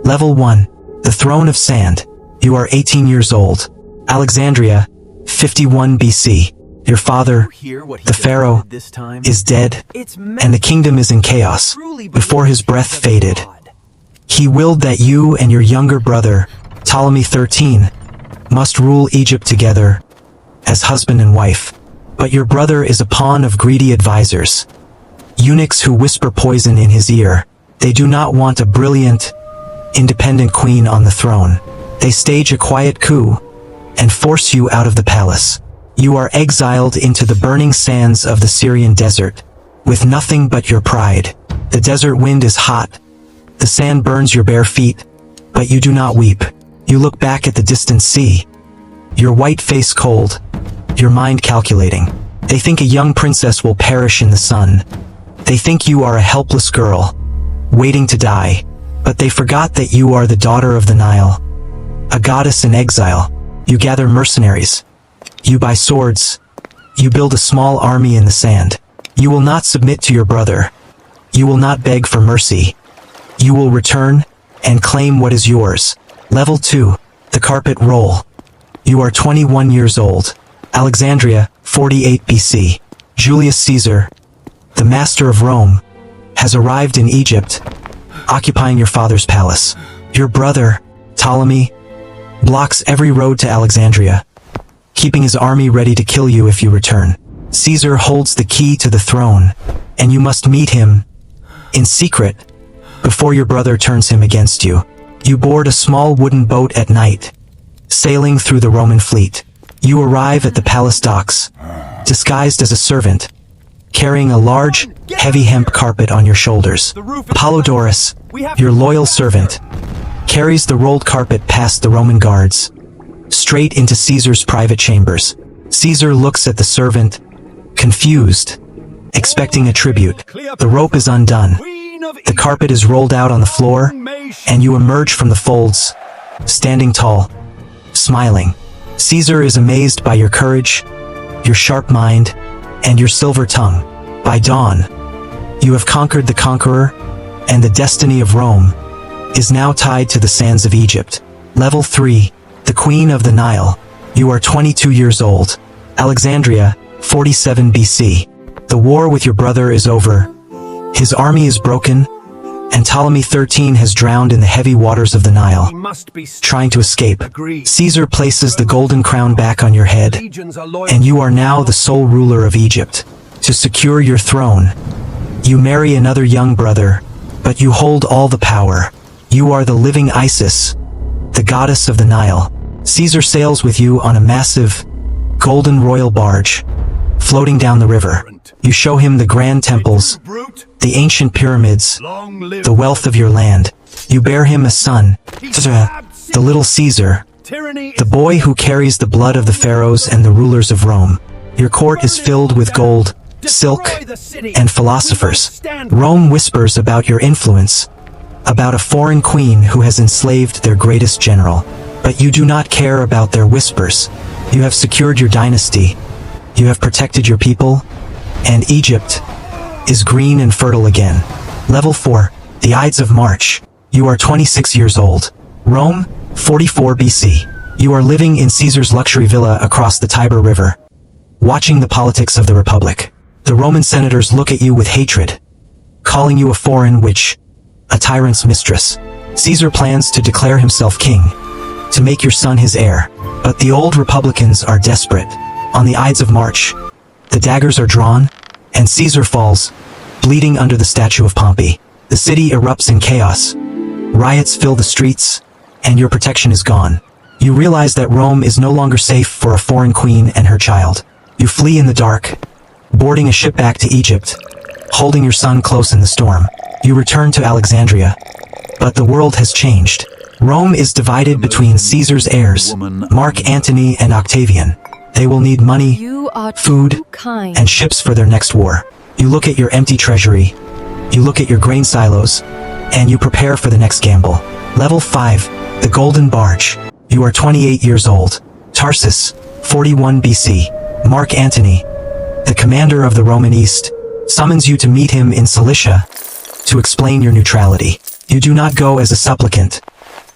Level 1. The Throne of Sand. You are 18 years old. Alexandria, 51 BC. Your father, the pharaoh, is dead, and the kingdom is in chaos. Before his breath faded, he willed that you and your younger brother, Ptolemy XIII, must rule Egypt together as husband and wife. But your brother is a pawn of greedy advisors, eunuchs who whisper poison in his ear. They do not want a brilliant, independent queen on the throne. They stage a quiet coup and force you out of the palace. You are exiled into the burning sands of the Syrian desert, with nothing but your pride. The desert wind is hot. The sand burns your bare feet, but you do not weep. You look back at the distant sea, your white face cold, your mind calculating. They think a young princess will perish in the sun. They think you are a helpless girl, waiting to die. But they forgot that you are the daughter of the Nile, a goddess in exile. You gather mercenaries. You buy swords. You build a small army in the sand. You will not submit to your brother. You will not beg for mercy. You will return and claim what is yours. Level 2. The Carpet Roll. You are 21 years old. Alexandria, 48 BC. Julius Caesar, the master of Rome, has arrived in Egypt, occupying your father's palace. Your brother, Ptolemy, blocks every road to Alexandria, keeping his army ready to kill you if you return. Caesar holds the key to the throne, and you must meet him in secret before your brother turns him against you. You board a small wooden boat at night, sailing through the Roman fleet. You arrive at the palace docks, disguised as a servant, carrying a large, heavy hemp carpet on your shoulders. Apollodorus, your loyal servant, carries the rolled carpet past the Roman guards, straight into Caesar's private chambers. Caesar looks at the servant, confused, expecting a tribute. The rope is undone. The carpet is rolled out on the floor, and you emerge from the folds, standing tall, smiling. Caesar is amazed by your courage, your sharp mind, and your silver tongue. By dawn, you have conquered the conqueror, and the destiny of Rome is now tied to the sands of Egypt. Level 3. The Queen of the Nile. You are 22 years old. Alexandria, 47 BC. The war with your brother is over. His army is broken, and Ptolemy XIII has drowned in the heavy waters of the Nile, trying to escape. Caesar places the golden crown back on your head, and you are now the sole ruler of Egypt. To secure your throne, you marry another young brother, but you hold all the power. You are the living Isis, the goddess of the Nile. Caesar sails with you on a massive, golden royal barge, floating down the river. You show him the grand temples, the ancient pyramids, the wealth of your land. You bear him a son, the little Caesar, the boy who carries the blood of the pharaohs and the rulers of Rome. Your court is filled with gold, silk, and philosophers. Rome whispers about your influence, about a foreign queen who has enslaved their greatest general. But you do not care about their whispers. You have secured your dynasty. You have protected your people, and Egypt is green and fertile again. Level 4. The Ides of March. You are 26 years old. Rome, 44 BC. You are living in Caesar's luxury villa across the Tiber River, watching the politics of the Republic. The Roman senators look at you with hatred, calling you a foreign witch, a tyrant's mistress. Caesar plans to declare himself king, to make your son his heir. But the old Republicans are desperate. On the Ides of March, the daggers are drawn, and Caesar falls, bleeding under the statue of Pompey. The city erupts in chaos. Riots fill the streets, and your protection is gone. You realize that Rome is no longer safe for a foreign queen and her child. You flee in the dark, boarding a ship back to Egypt, holding your son close in the storm. You return to Alexandria, but the world has changed. Rome is divided between Caesar's heirs, Mark Antony and Octavian. They will need money, food, and ships for their next war. You look at your empty treasury, you look at your grain silos, and you prepare for the next gamble. Level 5. The Golden Barge. You are 28 years old. Tarsus, 41 BC. Mark Antony, the commander of the Roman East, summons you to meet him in Cilicia to explain your neutrality. You do not go as a supplicant.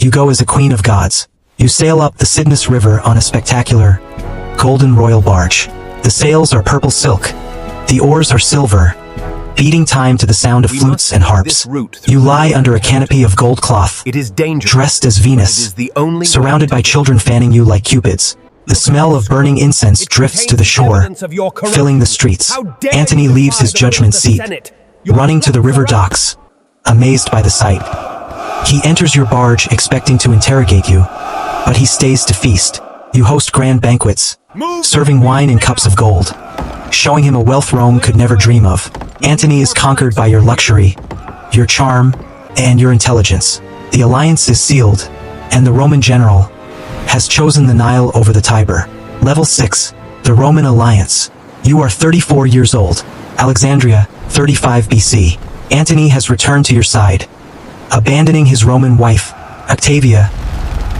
You go as a queen of gods. You sail up the Cydnus River on a spectacular, golden royal barge. The sails are purple silk. The oars are silver, beating time to the sound of flutes and harps. You lie under a canopy of gold cloth, dressed as Venus, surrounded by children fanning you like cupids. The smell of burning incense drifts to the shore, filling the streets. Antony leaves his judgment seat, running to the river docks, amazed by the sight. He enters your barge expecting to interrogate you, but he stays to feast. You host grand banquets, serving wine in cups of gold, showing him a wealth Rome could never dream of. Antony is conquered by your luxury, your charm, and your intelligence. The alliance is sealed, and the Roman general has chosen the Nile over the Tiber. Level 6, the Roman Alliance. You are 34 years old. Alexandria, 35 BC. Antony has returned to your side, abandoning his Roman wife, Octavia,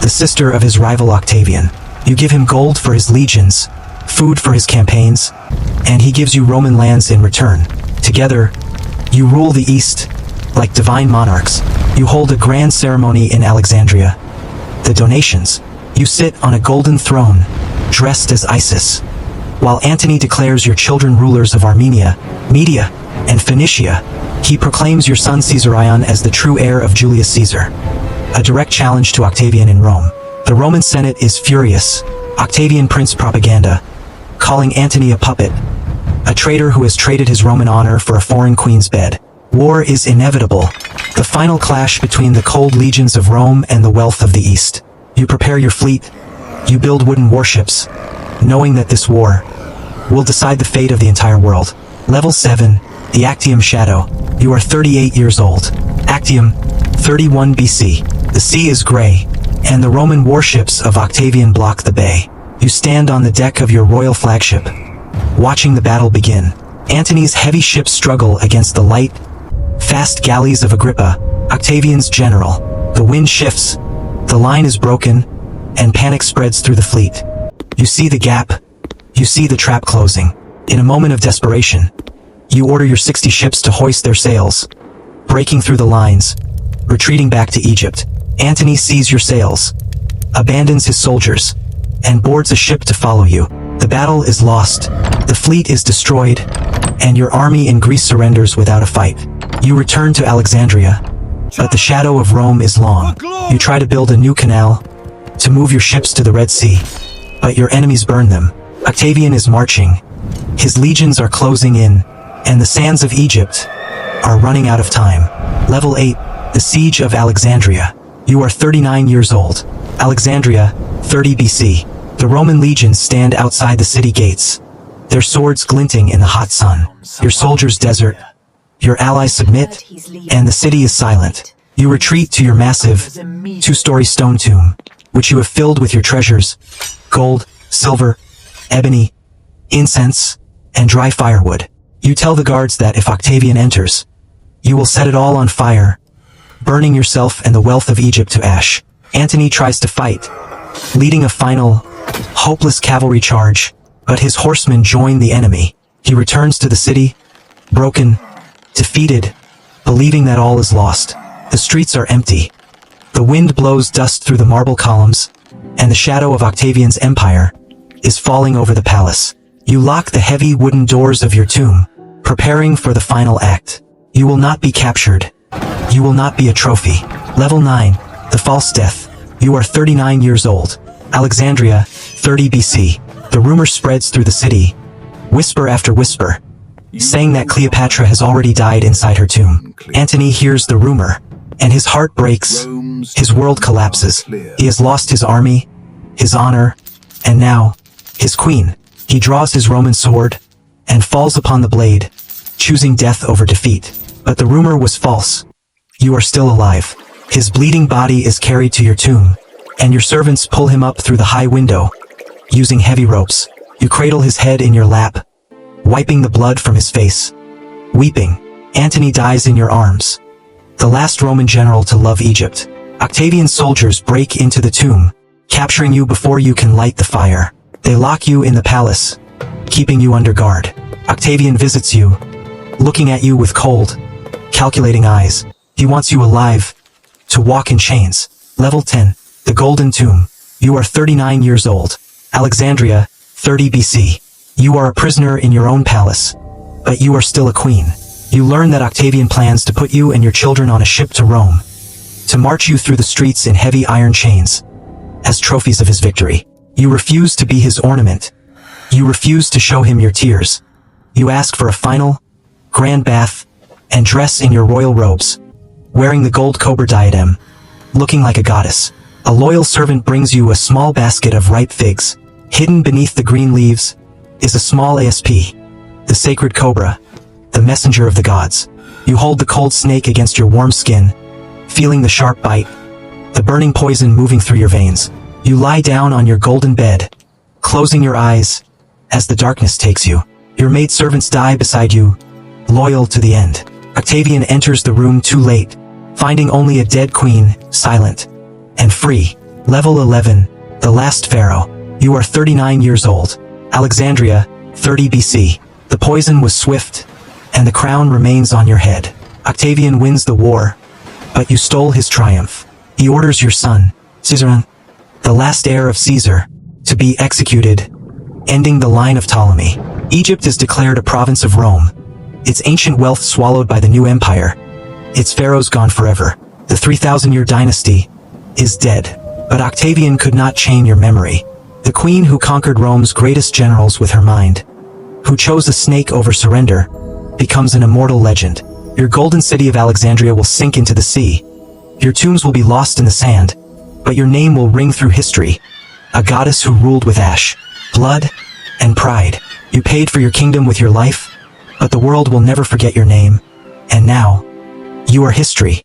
the sister of his rival Octavian. You give him gold for his legions, food for his campaigns, and he gives you Roman lands in return. Together, you rule the East like divine monarchs. You hold a grand ceremony in Alexandria. The donations. You sit on a golden throne, dressed as Isis, while Antony declares your children rulers of Armenia, Media, and Phoenicia. He proclaims your son Caesarion as the true heir of Julius Caesar, a direct challenge to Octavian in Rome. The Roman Senate is furious. Octavian prints propaganda, calling Antony a puppet, a traitor who has traded his Roman honor for a foreign queen's bed. War is inevitable, the final clash between the cold legions of Rome and the wealth of the East. You prepare your fleet, you build wooden warships, knowing that this war will decide the fate of the entire world. Level 7, the Actium Shadow. You are 38 years old. Actium, 31 BC. The sea is gray, and the Roman warships of Octavian block the bay. You stand on the deck of your royal flagship, watching the battle begin. Antony's heavy ships struggle against the light, fast galleys of Agrippa, Octavian's general. The wind shifts, the line is broken, and panic spreads through the fleet. You see the gap, you see the trap closing. In a moment of desperation, you order your 60 ships to hoist their sails, breaking through the lines, retreating back to Egypt. Antony sees your sails, abandons his soldiers, and boards a ship to follow you. The battle is lost, the fleet is destroyed, and your army in Greece surrenders without a fight. You return to Alexandria, but the shadow of Rome is long. You try to build a new canal, to move your ships to the Red Sea, but your enemies burn them. Octavian is marching, his legions are closing in, and the sands of Egypt are running out of time. Level 8, the Siege of Alexandria. You are 39 years old. Alexandria, 30 BC. The Roman legions stand outside the city gates, their swords glinting in the hot sun. Your soldiers desert, your allies submit, and the city is silent. You retreat to your massive, two-story stone tomb, which you have filled with your treasures: gold, silver, ebony, incense, and dry firewood. You tell the guards that if Octavian enters, you will set it all on fire, burning yourself and the wealth of Egypt to ash. Antony tries to fight, leading a final, hopeless cavalry charge, but his horsemen join the enemy. He returns to the city, broken, defeated, believing that all is lost. The streets are empty. The wind blows dust through the marble columns, and the shadow of Octavian's empire is falling over the palace. You lock the heavy wooden doors of your tomb, preparing for the final act. You will not be captured. You will not be a trophy. Level 9, the False Death. You are 39 years old. Alexandria, 30 BC. The rumor spreads through the city, whisper after whisper, saying that Cleopatra has already died inside her tomb. Antony hears the rumor, and his heart breaks. His world collapses. He has lost his army, his honor, and now, his queen. He draws his Roman sword, and falls upon the blade, choosing death over defeat. But the rumor was false. You are still alive. His bleeding body is carried to your tomb, and your servants pull him up through the high window, using heavy ropes. You cradle his head in your lap, wiping the blood from his face. Weeping, Antony dies in your arms, the last Roman general to love Egypt. Octavian's soldiers break into the tomb, capturing you before you can light the fire. They lock you in the palace, keeping you under guard. Octavian visits you, looking at you with cold, calculating eyes. He wants you alive, to walk in chains. Level 10. The Golden Tomb. You are 39 years old. Alexandria, 30 BC. You are a prisoner in your own palace. But you are still a queen. You learn that Octavian plans to put you and your children on a ship to Rome, to march you through the streets in heavy iron chains, as trophies of his victory. You refuse to be his ornament. You refuse to show him your tears. You ask for a final, grand bath, and dress in your royal robes, wearing the gold cobra diadem, looking like a goddess. A loyal servant brings you a small basket of ripe figs. Hidden beneath the green leaves is a small asp, the sacred cobra, the messenger of the gods. You hold the cold snake against your warm skin, feeling the sharp bite, the burning poison moving through your veins. You lie down on your golden bed, closing your eyes as the darkness takes you. Your maidservants die beside you, loyal to the end. Octavian enters the room too late, finding only a dead queen, silent and free. Level 11. The Last Pharaoh. You are 39 years old. Alexandria, 30 BC. The poison was swift, and the crown remains on your head. Octavian wins the war, but you stole his triumph. He orders your son, Caesar, the last heir of Caesar, to be executed, ending the line of Ptolemy. Egypt is declared a province of Rome, its ancient wealth swallowed by the new empire, its pharaohs gone forever. The 3,000-year dynasty is dead, but Octavian could not chain your memory. The queen who conquered Rome's greatest generals with her mind, who chose a snake over surrender, becomes an immortal legend. Your golden city of Alexandria will sink into the sea. Your tombs will be lost in the sand, but your name will ring through history. A goddess who ruled with ash, blood, and pride. You paid for your kingdom with your life, but the world will never forget your name. And now, you are history.